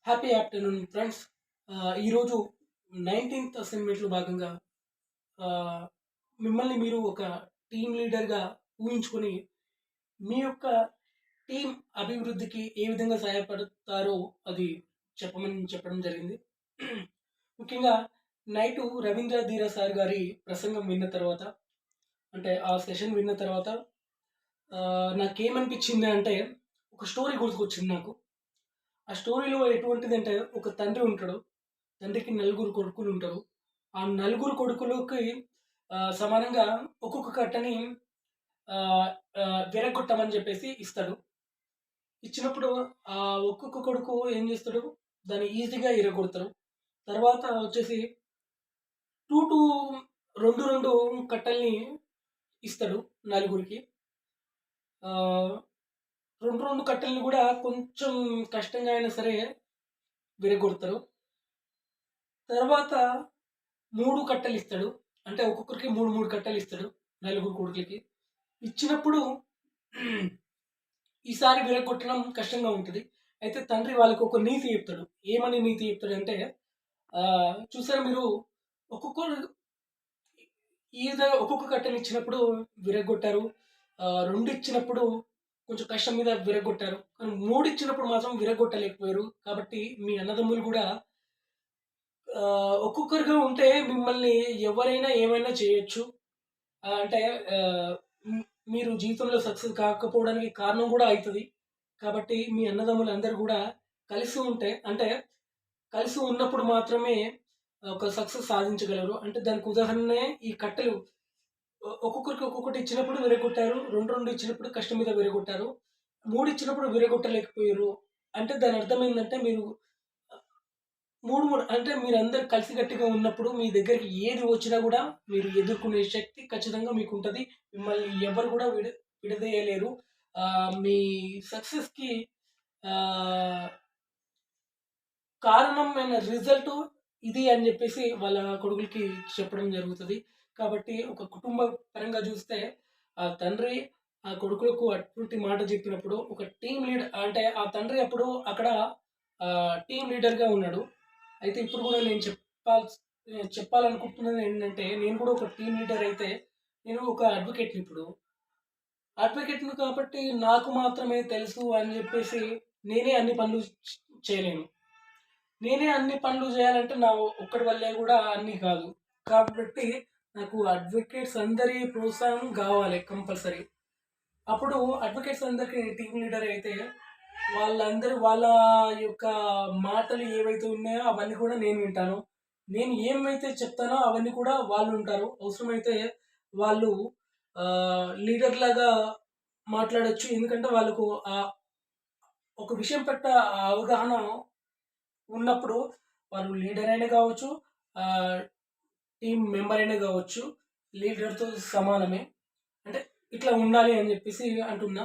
Happy afternoon friends. ఈరోజు 19థ్ అసైన్‌మెంట్‌లో భాగంగా ఆహ్, మిమ్మల్ని మీరు ఒక టీమ్ లీడర్‌గా ఊహించుకొని, మీ యొక్క టీమ్ అభివృద్ధికి ఏ విధంగా సహాయపడతారో అది చెప్పమని చెప్పడం జరిగింది. ముఖ్యంగా నైటు రవీంద్ర ధీర సార్ గారి ప్రసంగం విన్న తర్వాత, అంటే ఆ సెషన్ విన్న తర్వాత నాకేమనిపించింది అంటే, ఒక స్టోరీ గుర్తుకొచ్చింది నాకు. ఆ స్టోరీలో ఎటువంటిదంటే, ఒక తండ్రి ఉంటాడు. తండ్రికి నలుగురు కొడుకులుంటారు. ఆ నలుగురు కొడుకులకి సమానంగా ఒక్కొక్క కట్టని ఆహ్, విరగ్గొట్టమని జెప్పేసి ఇస్తాడు. ఇచ్చినప్పుడు ఒక్కొక్క కొడుకు ఏం జేస్తాడు, దాన్ని ఈజీగా ఇరగొడతారు. తర్వాత వచ్చేసి 2, 2 కట్టల్ని ఇస్తాడు నలుగురికి. ఆహ్, 2 కట్టెల్ని గూడా కొంచెం కష్టంగా అయినా సరే విరగ్గొడతారు. తర్వాత 3 కట్టెలిస్తాడు. అంటే ఒక్కొక్కరికి 3 కట్టెలిస్తాడు నలుగురు కొడుకులకి. ఇచ్చినప్పుడు ఈసారి విరగ్గొట్టడం కష్టంగా ఉంటది. అయితే తండ్రి వాళ్ళకొక నీతి చెప్తాడు. ఏమని నీతి చెప్తాడంటే, చూసారా మీరు, ఒక్కొక్కరు ఒక్కొక్క కట్టెనిచ్చినప్పుడు విరగ్గొట్టారు. 2 ఇచ్చినప్పుడు కొంచెం కష్టం మీద విరగ్గొట్టారు. కానీ 3 ఇచ్చినప్పుడు మాత్రం విరగ్గొట్టలేకపోయారు. కాబట్టి మీ అన్నదమ్ములు గూడా ఒక్కొక్కరుగా ఉంటే మిమ్మల్ని ఎవరైనా ఏమైనా చేయొచ్చు. అంటే ఆహ్, హ్మ్, మీరు జీవితంలో సక్సెస్ కాకపోవడానికి కారణం గూడా అయితది. కాబట్టి మీ అన్నదమ్ములందరూ గూడా కలిసి ఉంటే, అంటే కలిసి ఉన్నప్పుడు మాత్రమే ఒక సక్సెస్ సాధించగలరు. అంటే దానికి ఉదాహరణే ఈ కట్టెలు. ఒక్కొక్కరికి ఒక్కొక్కటి ఇచ్చినప్పుడు విరగొట్టారు. 2 ఇచ్చినప్పుడు కష్టం మీద విరగొట్టారు. 3 ఇచ్చినప్పుడు విరగొట్టలేకపోయారు. అంటే దాని అర్థం ఏందంటే, మీరు 3 అంటే మీరందరూ కలిసికట్టుగా ఉన్నప్పుడు మీ దగ్గరికి ఏది వచ్చినా గూడా మీరు ఎదుర్కొనే శక్తి ఖచ్చితంగా మీకుంటది. మిమ్మల్ని ఎవరు గూడా విడదీయలేరు. మీ సక్సెస్‌కి ఆహ్, కారణమైన రిజల్టు ఇది అని జెప్పేసి వాళ్ళ కొడుకులకి చెప్పడం జరుగుతది. కాబట్టి ఒక కుటుంబ పరంగా జూస్తే ఆ తండ్రి ఆ కొడుకులకు అటువంటి మాట జెప్పినప్పుడు ఒక టీమ్ లీడ్, అంటే ఆ తండ్రి అప్పుడు అక్కడ టీమ్ లీడర్‌గా ఉన్నాడు. అయితే ఇప్పుడు గూడా నేను చెప్పాలనుకుంటున్నది ఏంటంటే, నేను కూడా ఒక టీమ్ లీడర్ అయితే, నేను ఒక అడ్వొకేట్‌ని ఇప్పుడు. అడ్వొకేట్‌ని కాబట్టి నాకు మాత్రమే తెలుసు అని జెప్పేసి నేనే అన్ని పనులు చేయలేను. నేనే అన్ని పనులు జేయాలంటే నా ఒక్కడి వల్లే గూడా అన్నీ కాదు. కాబట్టి నాకు అడ్వొకేట్స్ అందరి ప్రోత్సాహం గావాలి కంపల్సరీ. అప్పుడు అడ్వొకేట్స్ అందరికి టీమ్ లీడర్ అయితే, వాళ్ళందరూ వాళ్ళ యొక్క మాటలు ఏవైతే ఉన్నాయో అవన్నీ కూడా నేను వింటాను. నేను ఏమైతే చెప్తానో అవన్నీ కూడా వాళ్ళు వింటారు. అవసరమైతే వాళ్ళు లీడర్‌లాగా మాట్లాడొచ్చు. ఎందుకంటే వాళ్ళకు ఒక విషయం పట్ల అవగాహన ఉన్నప్పుడు వాళ్ళు లీడర్ అయినా కావచ్చు, ఆహ్, టీమ్ మెంబర్ అయినా కావచ్చు, లీడర్‌తో సమానమే. అంటే ఇట్లా ఉండాలి అని జెప్పేసి అంటున్నా.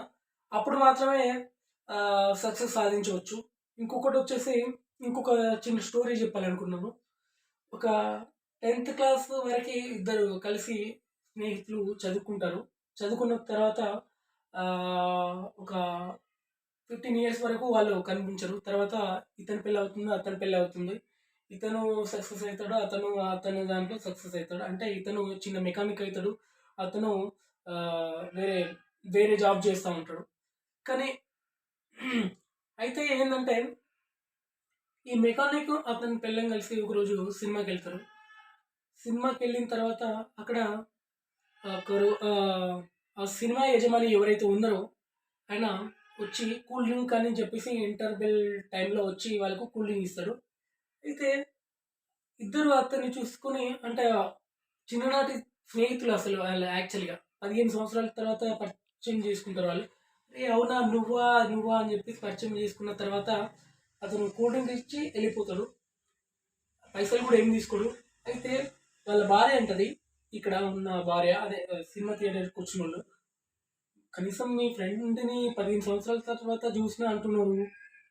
అప్పుడు మాత్రమే సక్సెస్ సాధించవచ్చు. ఇంకొకటొచ్చేసి, ఇంకొక చిన్న స్టోరీ జెప్పాలనుకున్నాను. ఒక 10థ్ క్లాస్ వరకి ఇద్దరు కలిసి స్నేహితులు చదువుకుంటారు. చదువుకున్న తర్వాత ఒక 15 ఇయర్స్ వరకు వాళ్ళు కనిపించరు. తర్వాత ఇతని పెళ్లవుతుంది, అతని పెళ్లవుతుంది. ఇతను సక్సెస్ అయితాడు. అతని దాంట్లో సక్సెస్ అయితాడు. అంటే ఇతను చిన్న మెకానిక్ అయితాడు. అతను వేరే వేరే జాబ్ చేస్తా ఉంటాడు. కానీ అయితే ఏందంటే, ఈ మెకానిక్ అతని పెళ్ళాం కలిసి ఒకరోజు సినిమాకెళ్తారు. సినిమాకెళ్ళిన తర్వాత అక్కడ ఆ సినిమా యజమాని ఎవరైతే ఉన్నారో ఆయన వచ్చి కూల్ డ్రింక్ అని చెప్పేసి ఇంటర్వెల్ టైంలో వచ్చి వాళ్ళకు కూల్ డ్రింక్ ఇస్తాడు. అయితే ఇద్దరు అతన్ని చూసుకొని, అంటే చిన్ననాటి స్నేహితులు అసలు వాళ్ళు యాక్చువల్‌గా. 15 సంవత్సరాల తర్వాత పరిచయం చేసుకుంటారు వాళ్ళు. "ఏ అవునా! నువ్వా? నువ్వా?" అని చెప్పేసి పరిచయం చేసుకున్న తర్వాత అతను కూల్ డ్రింక్ ఇచ్చి ఎళ్ళిపోతాడు. పైసలు కూడా ఏం తీసుకోడు. అయితే వాళ్ళ భార్య అంటది, ఇక్కడ ఉన్న భార్య అదే సినిమా థియేటర్‌కొచ్చినోళ్ళు, "కనీసం మీ ఫ్రెండ్‌ని 15 సంవత్సరాల తర్వాత జూసినా అంటున్నారు.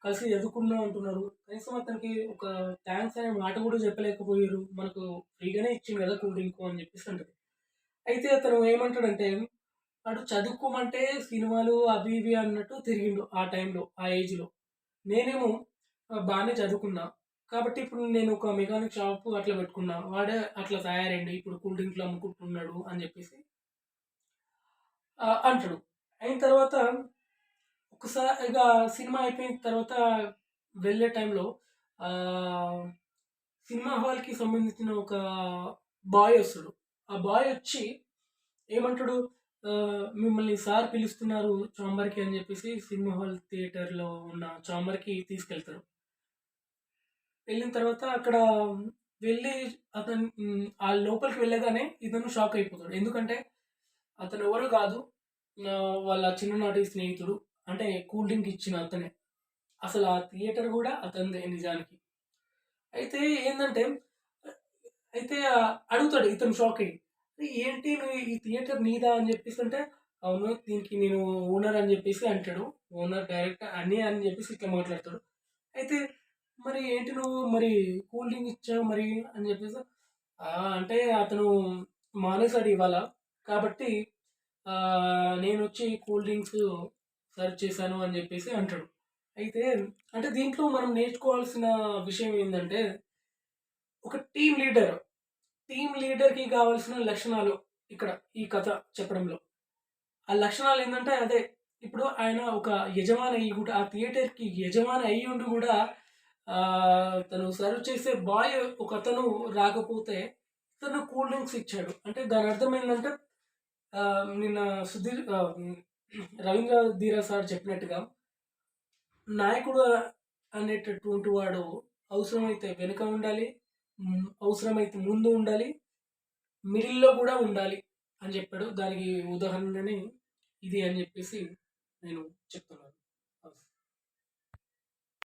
కలిసి చదువుకున్నాం అంటున్నారు. కనీసం అతనికి ఒక థాంక్స్ అనే మాట కూడా చెప్పలేకపోయిర్రు. మనకు ఫ్రీగానే ఇచ్చిండు కదా కూల్ డ్రింకు" అని చెప్పేసి అంటది. అయితే అతను ఏమంటాడంటే, వాడు చదువుకోమంటే సినిమాలు అవి ఇవి అన్నట్టు తిరిగిండు ఆ టైంలో, ఆ ఏజ్‌లో. నేనేమో బానే చదువుకున్నా. కాబట్టి ఇప్పుడు నేను ఒక మెకానిక్ షాపు అట్లా పెట్టుకున్నా. వాడే అట్లా తయారయిండు. ఇప్పుడు కూల్ డ్రింక్‌లు అమ్ముకుంటున్నాడు అని జెప్పేసి అంటడు. అయిన తర్వాత ఇగ సినిమా అయిపోయిన తర్వాత వెళ్ళే టైంలో ఆహ్, సినిమా హాల్‌కి సంబంధించిన ఒక బాయ్ ఒస్తడు. ఆ బాయ్ ఒచ్చి ఏమంటడు, మిమ్మల్ని సార్ పిలుస్తున్నారు చాంబర్‌కి అని జెప్పేసి సినిమా హాల్ థియేటర్‌లో ఉన్న చాంబర్‌కి తీసుకెళ్తారు. వెళ్ళిన తర్వాత అక్కడ వెళ్ళి ఆ లోపలికి వెళ్ళగానే ఇతను షాక్ అయిపోతాడు. ఎందుకంటే అతను ఎవరో కాదు. వాళ్ళ చిన్ననాటి స్నేహితుడు. అంటే కూల్ డ్రింక్ ఇచ్చిన అతనే. అసలు ఆ థియేటర్ గూడా అతనిదే నిజానికి. అయితే ఏందంటే అయితే అడుగుతాడు ఇతను షాక్ అయ్యి. "ఏంటి నువ్వు ఈ థియేటర్ నీదా?" అని జెప్పేసి అంటే, "అవును. దీనికి నేను ఓనర్" అని జెప్పేసి అంటాడు. ఓనర్ డైరెక్టర్ అని జెప్పేసి ఇట్లా మాట్లాడతాడు. అయితే మరి ఏంటి నువ్వు మరి కూల్ డ్రింక్ ఇచ్చావు మరి అని జెప్పేసి అంటే అతను మానేసాడు ఇవాళ. కాబట్టి నేనొచ్చి కూల్ డ్రింక్స్ సర్వ్ చేశాను అని జెప్పేసి అంటాడు. అయితే అంటే దీంట్లో మనం నేర్చుకోవాల్సిన విషయం ఏందంటే, ఒక టీమ్ లీడర్‌కి కావాల్సిన లక్షణాలు ఇక్కడ ఈ కథ చెప్పడంలో. ఆ లక్షణాలేందంటే అదే. ఇప్పుడు ఆయన ఒక యజమాని అయ్యి గూడా ఆ థియేటర్‌కి యజమాని అయ్యుండి గూడా తను సర్వ్ చేసే బాయ్ ఒకతను రాకపోతే తను కూల్ డ్రింక్స్ ఇచ్చాడు. అంటే దాని అర్థం ఏందంటే నిన్న రవీంద్ర ధీరా సార్ చెప్పినట్టుగా నాయకుడు అనేటటువంటి వాడు అవసరమైతే వెనుక ఉండాలి. అవసరమైతే ముందు ఉండాలి. మిడిల్‌లో గూడా ఉండాలి అని జెప్పాడు. దానికి ఉదాహరణని ఇది అని జెప్పేసి నేను చెప్తున్నాను.